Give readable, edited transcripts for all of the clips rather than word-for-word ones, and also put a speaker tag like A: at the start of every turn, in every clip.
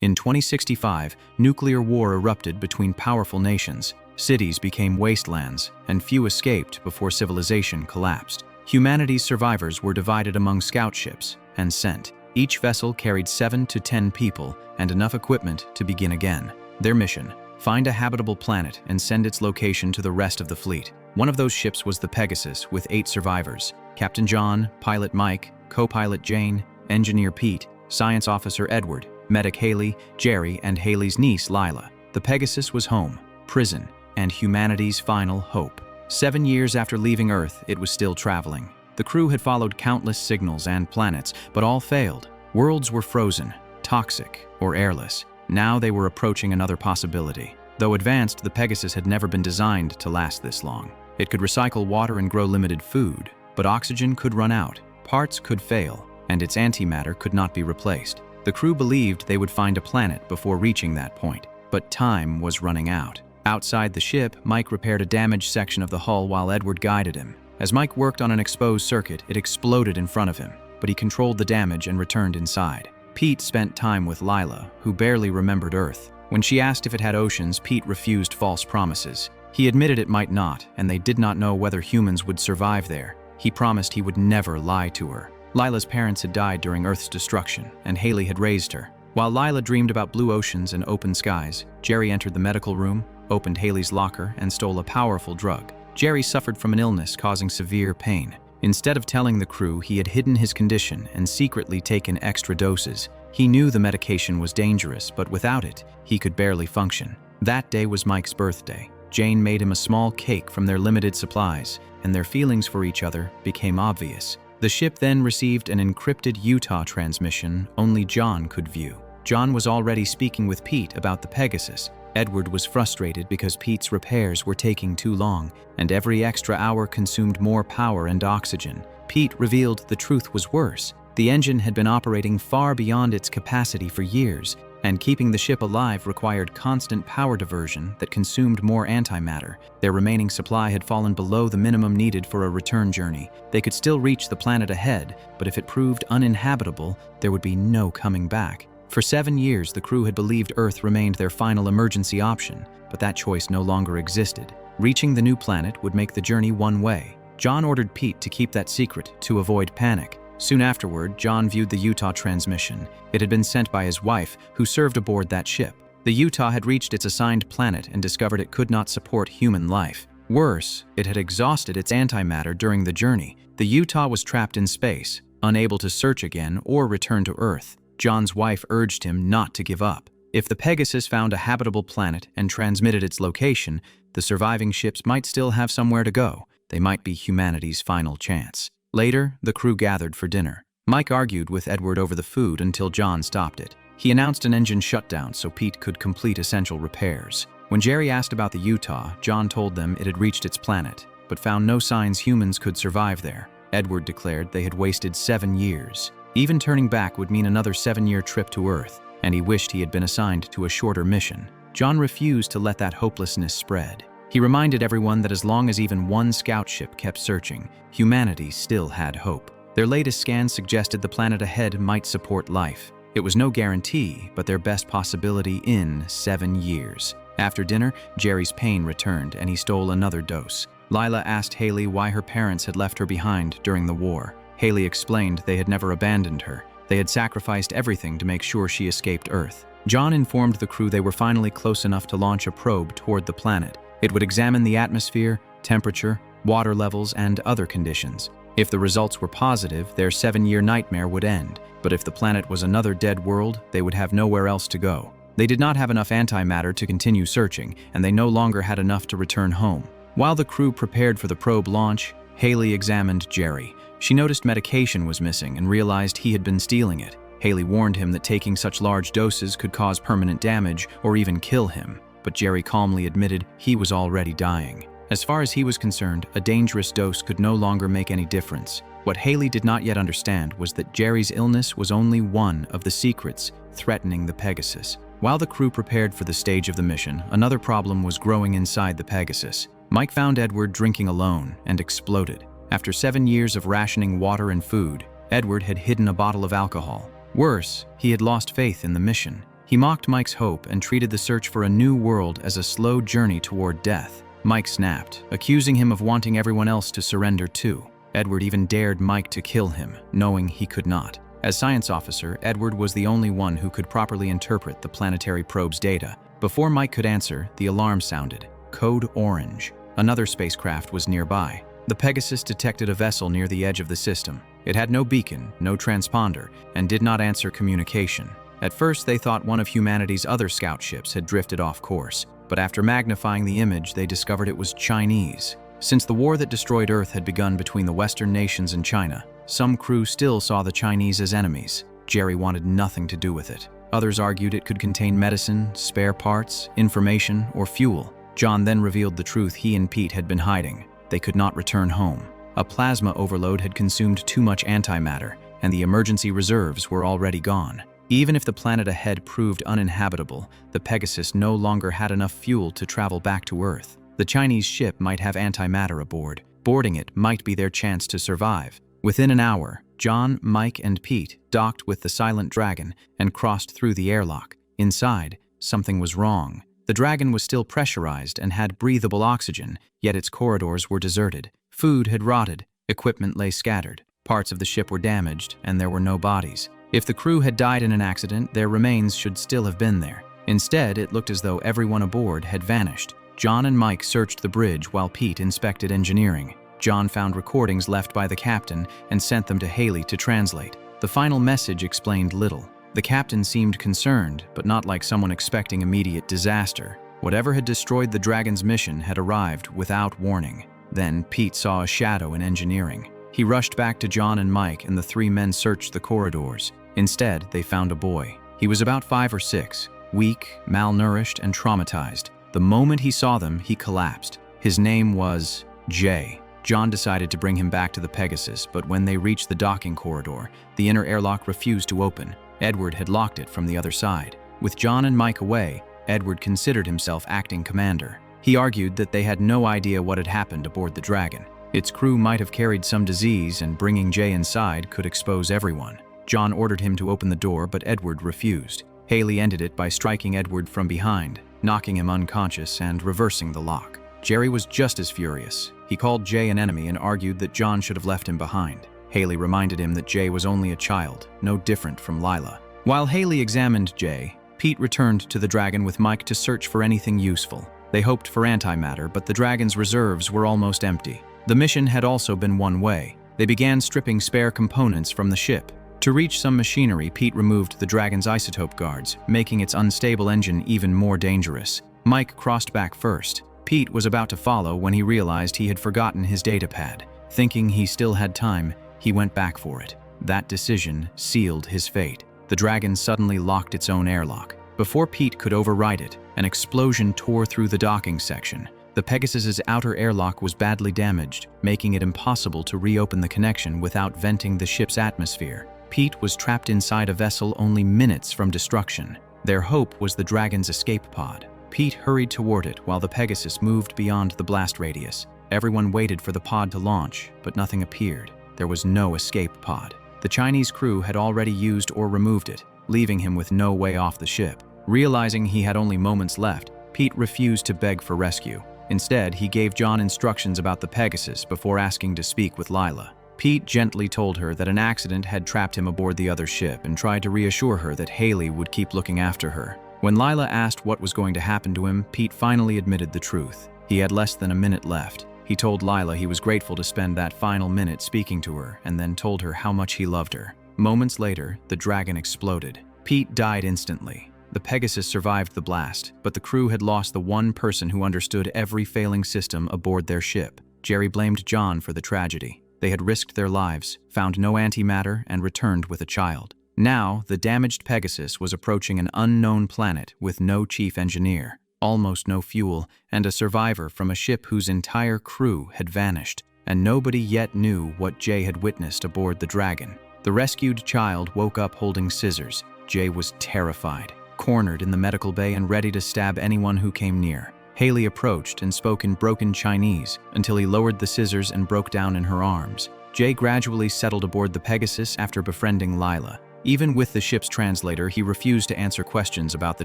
A: In 2065, nuclear war erupted between powerful nations. Cities became wastelands, and few escaped before civilization collapsed. Humanity's survivors were divided among scout ships and sent. Each vessel carried 7 to 10 people and enough equipment to begin again. Their mission: find a habitable planet and send its location to the rest of the fleet. One of those ships was the Pegasus, with 8 survivors: Captain John, Pilot Mike, Co-Pilot Jane, Engineer Pete, Science Officer Edward, Medic Haley, Jerry, and Haley's niece Lila. The Pegasus was home, prison, and humanity's final hope. 7 years after leaving Earth, it was still traveling. The crew had followed countless signals and planets, but all failed. Worlds were frozen, toxic, or airless. Now they were approaching another possibility. Though advanced, the Pegasus had never been designed to last this long. It could recycle water and grow limited food, but oxygen could run out, parts could fail, and its antimatter could not be replaced. The crew believed they would find a planet before reaching that point, but time was running out. Outside the ship, Mike repaired a damaged section of the hull while Edward guided him. As Mike worked on an exposed circuit, it exploded in front of him, but he controlled the damage and returned inside. Pete spent time with Lila, who barely remembered Earth. When she asked if it had oceans, Pete refused false promises. He admitted it might not, and they did not know whether humans would survive there. He promised he would never lie to her. Lila's parents had died during Earth's destruction, and Haley had raised her. While Lila dreamed about blue oceans and open skies, Jerry entered the medical room, opened Haley's locker, and stole a powerful drug. Jerry suffered from an illness causing severe pain. Instead of telling the crew, he had hidden his condition and secretly taken extra doses. He knew the medication was dangerous, but without it, he could barely function. That day was Mike's birthday. Jane made him a small cake from their limited supplies, and their feelings for each other became obvious. The ship then received an encrypted Utah transmission only John could view. John was already speaking with Pete about the Pegasus. Edward was frustrated because Pete's repairs were taking too long, and every extra hour consumed more power and oxygen. Pete revealed the truth was worse. The engine had been operating far beyond its capacity for years, and keeping the ship alive required constant power diversion that consumed more antimatter. Their remaining supply had fallen below the minimum needed for a return journey. They could still reach the planet ahead, but if it proved uninhabitable, there would be no coming back. For 7 years, the crew had believed Earth remained their final emergency option, but that choice no longer existed. Reaching the new planet would make the journey one way. John ordered Pete to keep that secret to avoid panic. Soon afterward, John viewed the Utah transmission. It had been sent by his wife, who served aboard that ship. The Utah had reached its assigned planet and discovered it could not support human life. Worse, it had exhausted its antimatter during the journey. The Utah was trapped in space, unable to search again or return to Earth. John's wife urged him not to give up. If the Pegasus found a habitable planet and transmitted its location, the surviving ships might still have somewhere to go. They might be humanity's final chance. Later, the crew gathered for dinner. Mike argued with Edward over the food until John stopped it. He announced an engine shutdown so Pete could complete essential repairs. When Jerry asked about the Utah, John told them it had reached its planet, but found no signs humans could survive there. Edward declared they had wasted 7 years. Even turning back would mean another 7-year trip to Earth, and he wished he had been assigned to a shorter mission. John refused to let that hopelessness spread. He reminded everyone that as long as even one scout ship kept searching, humanity still had hope. Their latest scans suggested the planet ahead might support life. It was no guarantee, but their best possibility in 7 years. After dinner, Jerry's pain returned, and he stole another dose. Lila asked Haley why her parents had left her behind during the war. Haley explained they had never abandoned her. They had sacrificed everything to make sure she escaped Earth. John informed the crew they were finally close enough to launch a probe toward the planet. It would examine the atmosphere, temperature, water levels, and other conditions. If the results were positive, their 7-year nightmare would end. But if the planet was another dead world, they would have nowhere else to go. They did not have enough antimatter to continue searching, and they no longer had enough to return home. While the crew prepared for the probe launch, Haley examined Jerry. She noticed medication was missing and realized he had been stealing it. Haley warned him that taking such large doses could cause permanent damage or even kill him, but Jerry calmly admitted he was already dying. As far as he was concerned, a dangerous dose could no longer make any difference. What Haley did not yet understand was that Jerry's illness was only one of the secrets threatening the Pegasus. While the crew prepared for the stage of the mission, another problem was growing inside the Pegasus. Mike found Edward drinking alone and exploded. After 7 years of rationing water and food, Edward had hidden a bottle of alcohol. Worse, he had lost faith in the mission. He mocked Mike's hope and treated the search for a new world as a slow journey toward death. Mike snapped, accusing him of wanting everyone else to surrender too. Edward even dared Mike to kill him, knowing he could not. As science officer, Edward was the only one who could properly interpret the planetary probe's data. Before Mike could answer, the alarm sounded. Code Orange. Another spacecraft was nearby. The Pegasus detected a vessel near the edge of the system. It had no beacon, no transponder, and did not answer communication. At first, they thought one of humanity's other scout ships had drifted off course, but after magnifying the image, they discovered it was Chinese. Since the war that destroyed Earth had begun between the Western nations and China, some crew still saw the Chinese as enemies. Jerry wanted nothing to do with it. Others argued it could contain medicine, spare parts, information, or fuel. John then revealed the truth he and Pete had been hiding. They could not return home. A plasma overload had consumed too much antimatter, and the emergency reserves were already gone. Even if the planet ahead proved uninhabitable, the Pegasus no longer had enough fuel to travel back to Earth. The Chinese ship might have antimatter aboard. Boarding it might be their chance to survive. Within an hour, John, Mike, and Pete docked with the Silent Dragon and crossed through the airlock. Inside, something was wrong. The Dragon was still pressurized and had breathable oxygen, yet its corridors were deserted. Food had rotted, equipment lay scattered, parts of the ship were damaged, and there were no bodies. If the crew had died in an accident, their remains should still have been there. Instead, it looked as though everyone aboard had vanished. John and Mike searched the bridge while Pete inspected engineering. John found recordings left by the captain and sent them to Haley to translate. The final message explained little. The captain seemed concerned, but not like someone expecting immediate disaster. Whatever had destroyed the Dragon's mission had arrived without warning. Then Pete saw a shadow in engineering. He rushed back to John and Mike, and the three men searched the corridors. Instead, they found a boy. He was about 5 or 6, weak, malnourished, and traumatized. The moment he saw them, he collapsed. His name was Jay. John decided to bring him back to the Pegasus, but when they reached the docking corridor, the inner airlock refused to open. Edward had locked it from the other side. With John and Mike away, Edward considered himself acting commander. He argued that they had no idea what had happened aboard the Dragon. Its crew might have carried some disease, and bringing Jay inside could expose everyone. John ordered him to open the door, but Edward refused. Haley ended it by striking Edward from behind, knocking him unconscious and reversing the lock. Jerry was just as furious. He called Jay an enemy and argued that John should have left him behind. Haley reminded him that Jay was only a child, no different from Lila. While Haley examined Jay, Pete returned to the Dragon with Mike to search for anything useful. They hoped for antimatter, but the Dragon's reserves were almost empty. The mission had also been one way. They began stripping spare components from the ship. To reach some machinery, Pete removed the Dragon's isotope guards, making its unstable engine even more dangerous. Mike crossed back first. Pete was about to follow when he realized he had forgotten his datapad. Thinking he still had time, he went back for it. That decision sealed his fate. The Dragon suddenly locked its own airlock. Before Pete could override it, an explosion tore through the docking section. The Pegasus's outer airlock was badly damaged, making it impossible to reopen the connection without venting the ship's atmosphere. Pete was trapped inside a vessel only minutes from destruction. Their hope was the Dragon's escape pod. Pete hurried toward it while the Pegasus moved beyond the blast radius. Everyone waited for the pod to launch, but nothing appeared. There was no escape pod. The Chinese crew had already used or removed it, leaving him with no way off the ship. Realizing he had only moments left, Pete refused to beg for rescue. Instead, he gave John instructions about the Pegasus before asking to speak with Lila. Pete gently told her that an accident had trapped him aboard the other ship and tried to reassure her that Haley would keep looking after her. When Lila asked what was going to happen to him, Pete finally admitted the truth. He had less than a minute left. He told Lila he was grateful to spend that final minute speaking to her, and then told her how much he loved her. Moments later, the Dragon exploded. Pete died instantly. The Pegasus survived the blast, but the crew had lost the one person who understood every failing system aboard their ship. Jerry blamed John for the tragedy. They had risked their lives, found no antimatter, and returned with a child. Now, the damaged Pegasus was approaching an unknown planet with no chief engineer, almost no fuel, and a survivor from a ship whose entire crew had vanished, and nobody yet knew what Jay had witnessed aboard the Dragon. The rescued child woke up holding scissors. Jay was terrified, cornered in the medical bay and ready to stab anyone who came near. Haley approached and spoke in broken Chinese until he lowered the scissors and broke down in her arms. Jay gradually settled aboard the Pegasus after befriending Lila. Even with the ship's translator, he refused to answer questions about the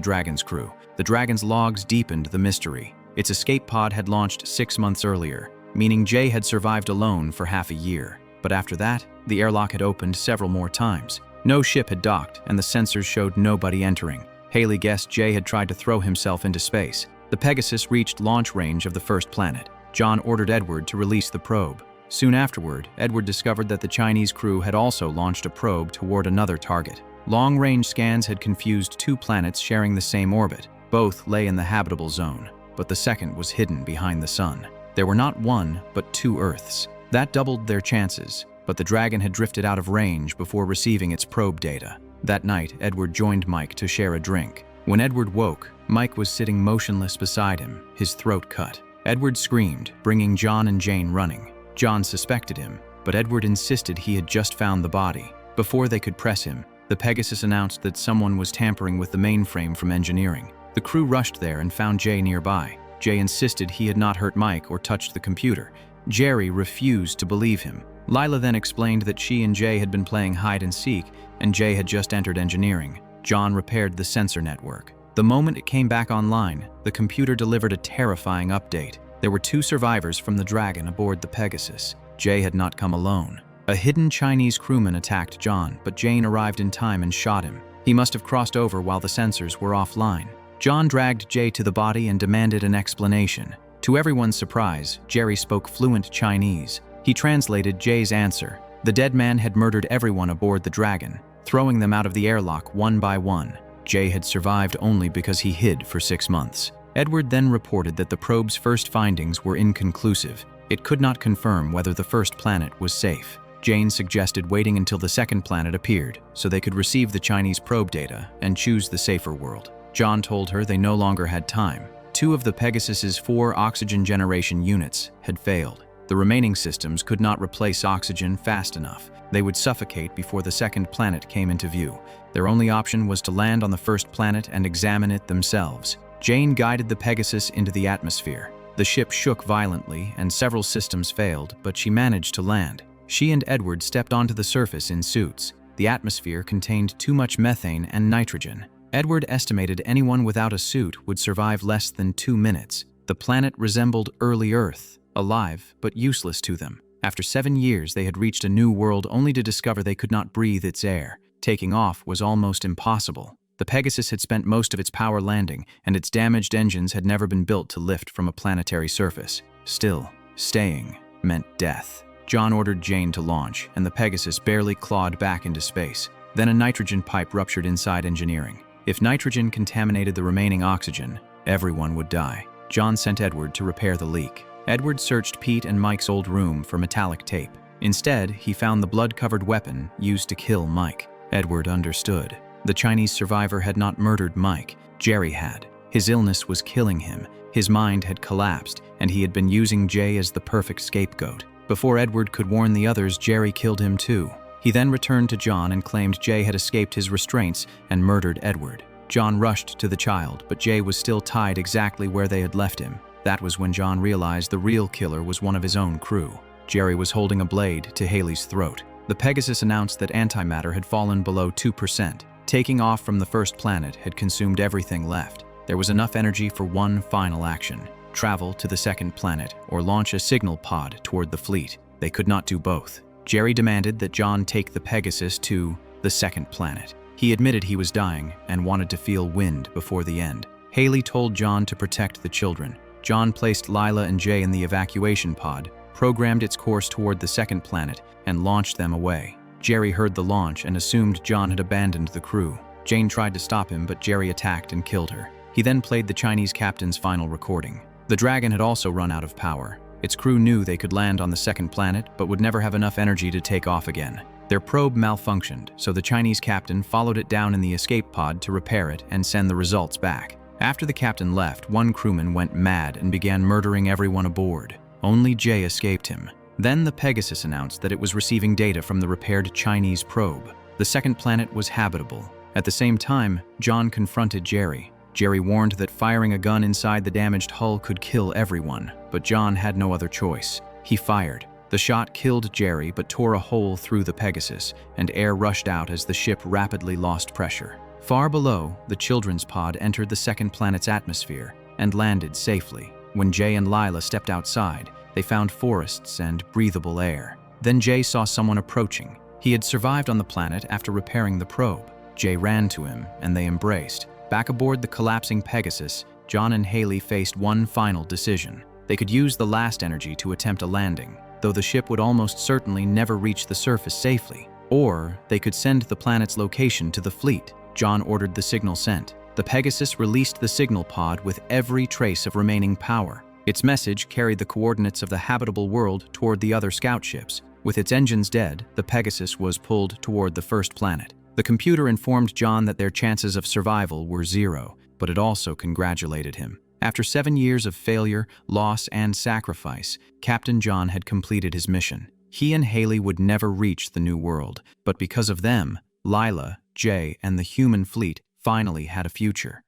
A: Dragon's crew. The Dragon's logs deepened the mystery. Its escape pod had launched 6 months earlier, meaning Jay had survived alone for half a year. But after that, the airlock had opened several more times. No ship had docked, and the sensors showed nobody entering. Haley guessed Jay had tried to throw himself into space. The Pegasus reached launch range of the first planet. John ordered Edward to release the probe. Soon afterward, Edward discovered that the Chinese crew had also launched a probe toward another target. Long-range scans had confused 2 planets sharing the same orbit. Both lay in the habitable zone, but the second was hidden behind the sun. There were not 1, but 2 Earths. That doubled their chances, but the Dragon had drifted out of range before receiving its probe data. That night, Edward joined Mike to share a drink. When Edward woke, Mike was sitting motionless beside him, his throat cut. Edward screamed, bringing John and Jane running. John suspected him, but Edward insisted he had just found the body. Before they could press him, the Pegasus announced that someone was tampering with the mainframe from engineering. The crew rushed there and found Jay nearby. Jay insisted he had not hurt Mike or touched the computer. Jerry refused to believe him. Lila then explained that she and Jay had been playing hide-and-seek, and Jay had just entered engineering. John repaired the sensor network. The moment it came back online, the computer delivered a terrifying update. There were 2 survivors from the Dragon aboard the Pegasus. Jay had not come alone. A hidden Chinese crewman attacked John, but Jane arrived in time and shot him. He must have crossed over while the sensors were offline. John dragged Jay to the body and demanded an explanation. To everyone's surprise, Jerry spoke fluent Chinese. He translated Jay's answer. The dead man had murdered everyone aboard the Dragon, throwing them out of the airlock one by one. Jay had survived only because he hid for 6 months. Edward then reported that the probe's first findings were inconclusive. It could not confirm whether the first planet was safe. Jane suggested waiting until the second planet appeared, so they could receive the Chinese probe data and choose the safer world. John told her they no longer had time. 2 of the Pegasus's 4 oxygen generation units had failed. The remaining systems could not replace oxygen fast enough. They would suffocate before the second planet came into view. Their only option was to land on the first planet and examine it themselves. Jane guided the Pegasus into the atmosphere. The ship shook violently and several systems failed, but she managed to land. She and Edward stepped onto the surface in suits. The atmosphere contained too much methane and nitrogen. Edward estimated anyone without a suit would survive less than 2 minutes. The planet resembled early Earth, alive but useless to them. After 7 years, they had reached a new world only to discover they could not breathe its air. Taking off was almost impossible. The Pegasus had spent most of its power landing, and its damaged engines had never been built to lift from a planetary surface. Still, staying meant death. John ordered Jane to launch, and the Pegasus barely clawed back into space. Then a nitrogen pipe ruptured inside engineering. If nitrogen contaminated the remaining oxygen, everyone would die. John sent Edward to repair the leak. Edward searched Pete and Mike's old room for metallic tape. Instead, he found the blood-covered weapon used to kill Mike. Edward understood. The Chinese survivor had not murdered Mike. Jerry had. His illness was killing him. His mind had collapsed, and he had been using Jay as the perfect scapegoat. Before Edward could warn the others, Jerry killed him too. He then returned to John and claimed Jay had escaped his restraints and murdered Edward. John rushed to the child, but Jay was still tied exactly where they had left him. That was when John realized the real killer was one of his own crew. Jerry was holding a blade to Haley's throat. The Pegasus announced that antimatter had fallen below 2%. Taking off from the first planet had consumed everything left. There was enough energy for one final action: travel to the second planet or launch a signal pod toward the fleet. They could not do both. Jerry demanded that John take the Pegasus to the second planet. He admitted he was dying and wanted to feel wind before the end. Haley told John to protect the children. John placed Lila and Jay in the evacuation pod, programmed its course toward the second planet, and launched them away. Jerry heard the launch and assumed John had abandoned the crew. Jane tried to stop him, but Jerry attacked and killed her. He then played the Chinese captain's final recording. The Dragon had also run out of power. Its crew knew they could land on the second planet, but would never have enough energy to take off again. Their probe malfunctioned, so the Chinese captain followed it down in the escape pod to repair it and send the results back. After the captain left, one crewman went mad and began murdering everyone aboard. Only Jay escaped him. Then the Pegasus announced that it was receiving data from the repaired Chinese probe. The second planet was habitable. At the same time, John confronted Jerry. Jerry warned that firing a gun inside the damaged hull could kill everyone, but John had no other choice. He fired. The shot killed Jerry but tore a hole through the Pegasus, and air rushed out as the ship rapidly lost pressure. Far below, the children's pod entered the second planet's atmosphere and landed safely. When Jay and Lila stepped outside, they found forests and breathable air. Then Jay saw someone approaching. He had survived on the planet after repairing the probe. Jay ran to him, and they embraced. Back aboard the collapsing Pegasus, John and Haley faced one final decision. They could use the last energy to attempt a landing, though the ship would almost certainly never reach the surface safely. Or they could send the planet's location to the fleet. John ordered the signal sent. The Pegasus released the signal pod with every trace of remaining power. Its message carried the coordinates of the habitable world toward the other scout ships. With its engines dead, the Pegasus was pulled toward the first planet. The computer informed John that their chances of survival were 0, but it also congratulated him. After 7 years of failure, loss, and sacrifice, Captain John had completed his mission. He and Haley would never reach the new world, but because of them, Lila, Jay, and the human fleet finally had a future.